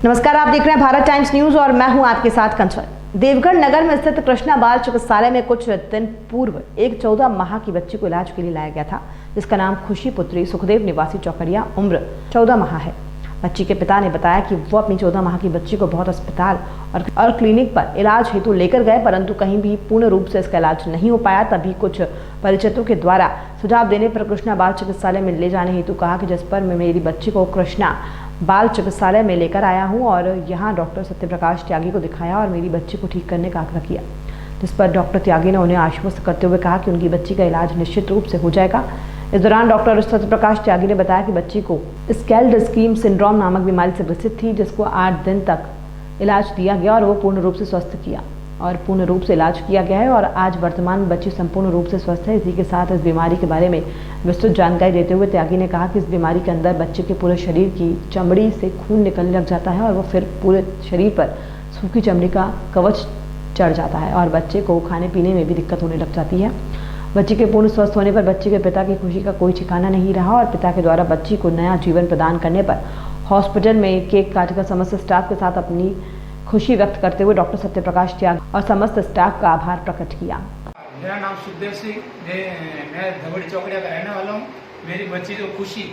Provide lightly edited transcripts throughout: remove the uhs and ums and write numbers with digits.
नमस्कार, आप देख रहे हैं भारत टाइम्स न्यूज और मैं हूं आपके साथ कंचन। देवगढ़ नगर में स्थित कृष्णा बाल चिकित्सालय में कुछ दिन पूर्व एक 14 माह की बच्ची को इलाज के लिए लाया गया था, जिसका नाम खुशी पुत्री सुखदेव निवासी चौकड़िया उम्र 14 माह है। बच्ची के पिता ने बताया कि वो अपनी 14 माह की बच्ची को बहुत अस्पताल और क्लिनिक पर इलाज हेतु लेकर गए, परंतु कहीं भी पूर्ण रूप से इसका इलाज नहीं हो पाया। तभी कुछ परिचितों के द्वारा सुझाव देने पर कृष्णा बाल चिकित्सालय में ले जाने हेतु कहा कि जिस पर मैं मेरी बच्ची को कृष्णा बाल चिकित्सालय में लेकर आया हूं और यहां डॉक्टर सत्यप्रकाश त्यागी को दिखाया और मेरी बच्ची को ठीक करने का आग्रह किया, जिस पर डॉक्टर त्यागी ने उन्हें आश्वस्त करते हुए कहा कि उनकी बच्ची का इलाज निश्चित रूप से हो जाएगा। इस दौरान डॉक्टर सत्यप्रकाश त्यागी ने बताया कि बच्ची को स्केल्ड-स्कीम सिंड्रोम नामक बीमारी से ग्रसित थी, जिसको 8 दिन तक इलाज दिया गया और वो पूर्ण रूप से स्वस्थ इलाज किया गया है और आज वर्तमान में बच्ची संपूर्ण रूप से स्वस्थ है। इसी के साथ इस बीमारी के बारे में विस्तृत जानकारी देते हुए त्यागी ने कहा कि इस बीमारी के अंदर बच्चे के पूरे शरीर की चमड़ी से खून निकलने लग जाता है और वो फिर पूरे शरीर पर सूखी चमड़ी का कवच चढ़ जाता है और बच्चे को खाने पीने में भी दिक्कत होने लग जाती है। बच्ची के पूर्ण स्वस्थ होने पर बच्ची के पिता की खुशी का कोई ठिकाना नहीं रहा और पिता के द्वारा बच्ची को नया जीवन प्रदान करने पर हॉस्पिटल में केक काटकर समस्त स्टाफ के साथ अपनी खुशी व्यक्त करते हुए डॉक्टर सत्यप्रकाश त्यागी और समस्त स्टाफ का आभार प्रकट किया। मेरा नाम सुखदेव सिंह, मैं धवड़ी चौकड़िया का रहने वाला हूँ। मेरी बच्ची जो खुशी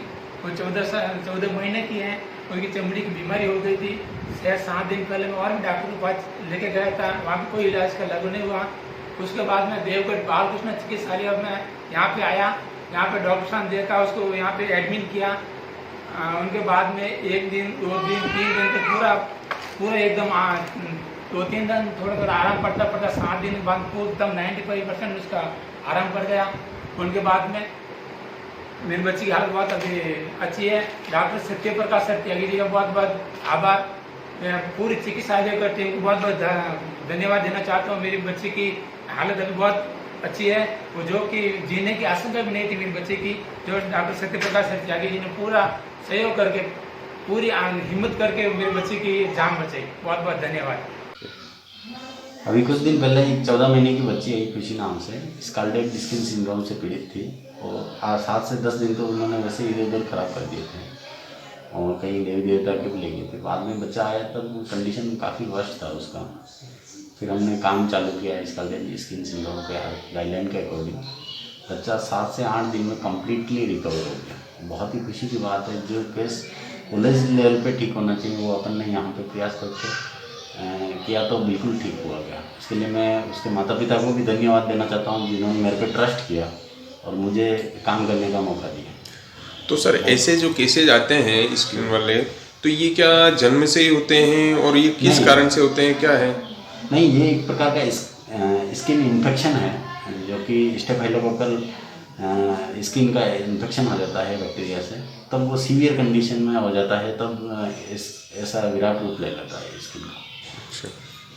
वो 14 महीने की है, उनकी चमड़ी की बीमारी हो गई थी। 7 दिन पहले मैं और भी डॉक्टर के पास लेके गया था, वहाँ पर कोई इलाज का लागू नहीं हुआ। उसके बाद मैं देवगढ़ बालकृष्ण चिकित्सालय में यहाँ पे आया, यहाँ पे डॉक्टर साहब देखा, उसको यहाँ पे एडमिट किया। उनके बाद में 1 दिन 2 दिन 3 दिन तो पूरा एकदम 2-3 दिन थोड़ा आराम पड़ता 7 दिन के बाद पूरा एकदम 95% उसका आराम पड़ गया। उनके बाद में मेरी बच्ची की हालत बहुत अभी अच्छी है। डॉक्टर सत्यप्रकाश त्यागी जी का बहुत बहुत आभार। मैं पूरी चिकित्सालय का टीम को बहुत बहुत धन्यवाद देना चाहता हूँ। मेरी बच्ची की हालत अभी बहुत अच्छी है, वो जो कि जीने की आशंका भी नहीं थी मेरी बच्ची की, जो डॉक्टर सत्यप्रकाश त्यागी जी ने पूरा सहयोग करके पूरी हिम्मत करके मेरी बच्ची की जान बचाई। बहुत बहुत धन्यवाद। अभी कुछ दिन पहले एक 14 महीने की बच्ची आई खुशी नाम से, स्केल्ड-स्कीम सिंड्रोम से पीड़ित थी और 7 से 10 दिन तो उन्होंने वैसे इधर उधर खराब कर दिए थे और कहीं देवी देवता के भी ले गए थे। बाद में बच्चा आया तब कंडीशन काफ़ी वर्स्ट था उसका। फिर हमने काम चालू किया स्केल्ड-स्कीम सिंड्रोम के गाइडलाइन के अकॉर्डिंग। बच्चा 7 से 8 दिन में कम्प्लीटली रिकवर हो गया। बहुत ही खुशी की बात है। जो केस कॉलेज लेवल पे ठीक होना चाहिए वो अपन ने यहाँ पे प्रयास करके किया तो बिल्कुल ठीक हुआ गया। इसके लिए मैं उसके माता पिता को भी धन्यवाद देना चाहता हूँ, जिन्होंने मेरे पे ट्रस्ट किया और मुझे काम करने का मौका दिया। तो सर ऐसे जो केसेज आते हैं स्किन वाले, तो ये क्या जन्म से ही होते हैं और ये किस कारण से होते हैं, क्या है? नहीं, ये एक प्रकार का स्किन इन्फेक्शन है, जो कि स्टेफाइलोकोकल स्किन का इन्फेक्शन हो जाता है बैक्टीरिया से, तब वो सीवियर कंडीशन में हो जाता है, तब ऐसा विराट रूप ले लेता है स्किन का।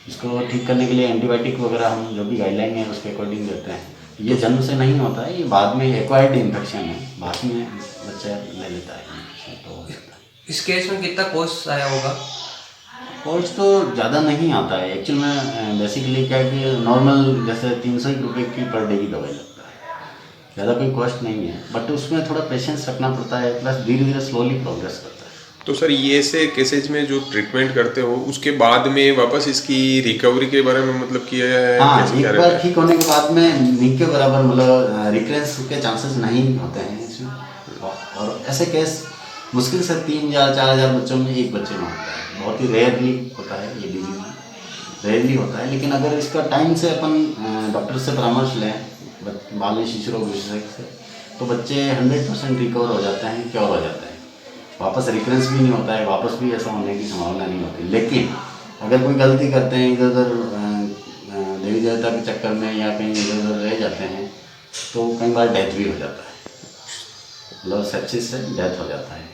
इसको ठीक करने के लिए एंटीबायोटिक वगैरह हम जो भी गाइडलाइन है उसके अकॉर्डिंग देते हैं। ये जन्म से नहीं होता है, ये बाद में एक्वायर्ड इन्फेक्शन है, बाद में बच्चा ले लेता है तो हो जाता है। इस केस में कितना कॉस्ट आया होगा? कॉस्ट तो ज़्यादा नहीं आता है एक्चुअल में। बेसिकली क्या है कि नॉर्मल जैसे 300 रुपये की पर डे की दवाई लगता है, ज़्यादा कोई कॉस्ट नहीं है, बट उसमें थोड़ा पेशेंस रखना पड़ता है, प्लस धीरे धीरे स्लोली प्रोग्रेस करता है। तो सर ये ऐसे केसेज में जो ट्रीटमेंट करते हो उसके बाद में वापस इसकी रिकवरी के बारे में मतलब किया है? हाँ, एक बार ठीक होने के बाद में नी के बराबर मतलब रिकरेंस के चांसेस नहीं होते हैं इसमें। और ऐसे केस मुश्किल से 3 या 4 हज़ार बच्चों में एक बच्चे में होता है। बहुत ही रेयरली होता है ये डिजीज, रेयरली होता है। लेकिन अगर इसका टाइम से अपन डॉक्टर से परामर्श लें, बाल शिशु रोग विशेषज्ञ से, तो बच्चे 100% रिकवर हो जाते हैं, क्योर हो जाते हैं, वापस रिकरेंस भी नहीं होता है, वापस भी ऐसा होने की संभावना नहीं होती। लेकिन अगर कोई गलती करते हैं, इधर उधर देवी देवता के चक्कर में या कहीं इधर उधर रह जाते हैं, तो कई बार डेथ भी हो जाता है, मतलब सेप्सिस से डेथ हो जाता है।